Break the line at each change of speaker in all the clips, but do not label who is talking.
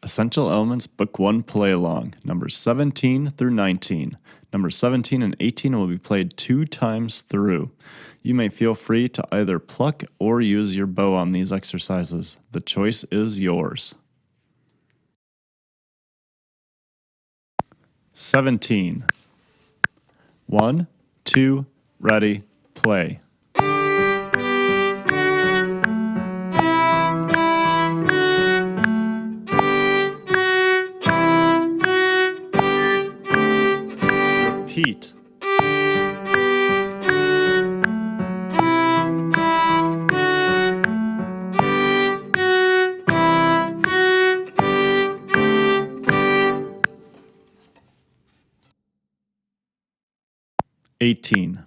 Essential Elements Book 1 Play Along, numbers 17 through 19. Numbers 17 and 18 will be played 2 times through. You may feel free to either pluck or use your bow on these exercises. The choice is yours. 17. 1, 2, ready, play. Repeat. (18)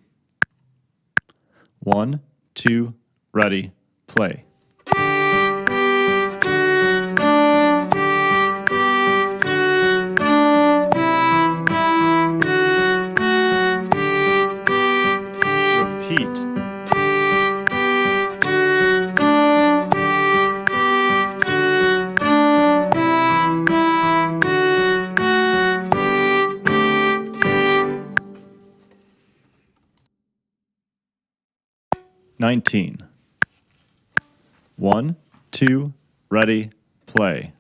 1, 2, ready, play. Repeat. (19) 1, 2, ready, play.